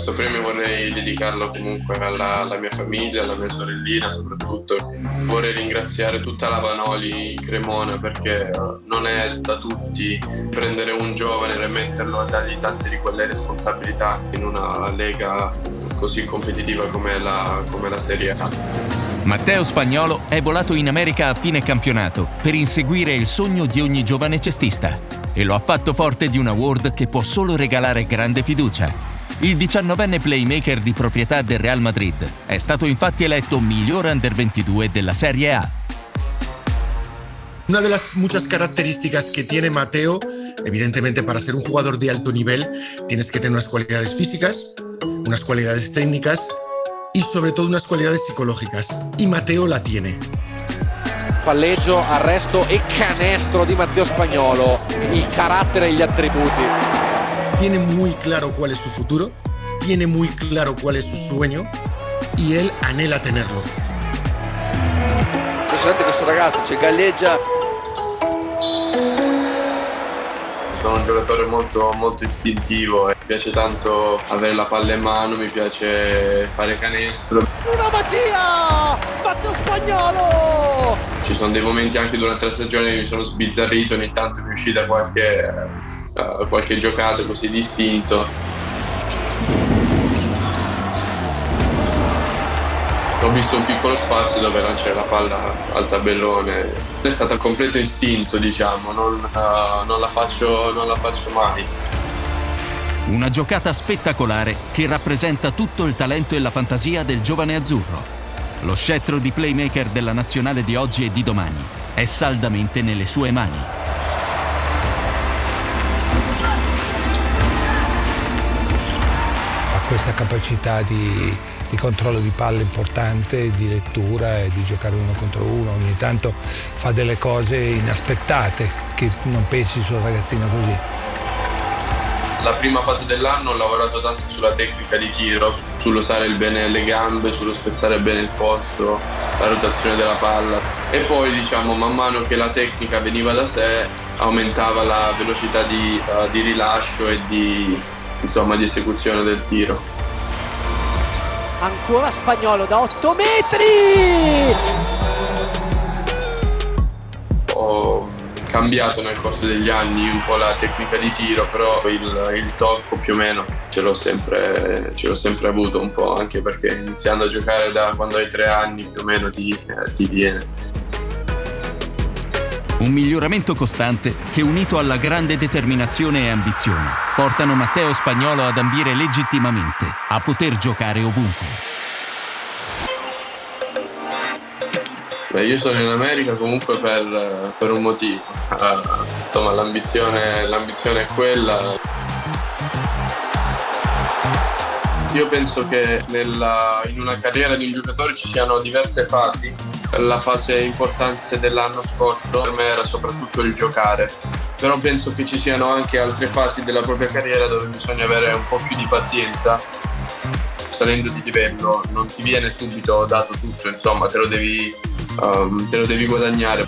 Questo premio vorrei dedicarlo comunque alla mia famiglia, alla mia sorellina soprattutto. Vorrei ringraziare tutta la Vanoli Cremona, perché non è da tutti prendere un giovane e metterlo a dargli tante di quelle responsabilità in una lega così competitiva come la Serie A. Matteo Spagnolo è volato in America a fine campionato per inseguire il sogno di ogni giovane cestista e lo ha fatto forte di un award che può solo regalare grande fiducia. Il 19enne playmaker di proprietà del Real Madrid è stato infatti eletto miglior Under 22 della Serie A. Una de las muchas características que tiene Mateo, evidentemente para ser un jugador de alto nivel, tienes que tener unas cualidades físicas, unas cualidades técnicas y sobre todo unas cualidades psicológicas. Y Mateo la tiene. Palleggio, arresto e canestro di Matteo Spagnolo, il carattere e gli attributi. Tiene muy claro cuál es su futuro, tiene muy claro cuál es su sueño y él anhela tenerlo. Impressionante questo ragazzo, c'è galleggia. Sono un giocatore molto, molto istintivo, mi piace tanto avere la palla in mano, mi piace fare canestro. Una magia! Matteo Spagnolo! Ci sono dei momenti anche durante la stagione che mi sono sbizzarrito, ogni tanto mi è uscita qualche giocata così distinto. Ho visto un piccolo spazio dove lanciare la palla al tabellone. È stato a completo istinto, diciamo, non la faccio mai. Una giocata spettacolare che rappresenta tutto il talento e la fantasia del giovane azzurro. Lo scettro di playmaker della nazionale di oggi e di domani è saldamente nelle sue mani. Ha questa capacità di controllo di palla importante, di lettura e di giocare uno contro uno. Ogni tanto fa delle cose inaspettate che non pensi su un ragazzino così. La prima fase dell'anno ho lavorato tanto sulla tecnica di tiro, sull'usare bene le gambe, sullo spezzare bene il polso, la rotazione della palla, e poi diciamo man mano che la tecnica veniva da sé aumentava la velocità di rilascio e di esecuzione del tiro. Ancora Spagnolo da 8 metri! Ho cambiato nel corso degli anni un po' la tecnica di tiro, però il tocco più o meno ce l'ho sempre avuto un po', anche perché iniziando a giocare da quando hai 3 anni più o meno ti viene. Un miglioramento costante che, unito alla grande determinazione e ambizione, portano Matteo Spagnolo ad ambire legittimamente a poter giocare ovunque. Io sono in America comunque per un motivo. L'ambizione è quella. Io penso che in una carriera di un giocatore ci siano diverse fasi. La fase importante dell'anno scorso per me era soprattutto il giocare, però penso che ci siano anche altre fasi della propria carriera dove bisogna avere un po' più di pazienza. Salendo di livello non ti viene subito dato tutto, insomma te lo devi guadagnare.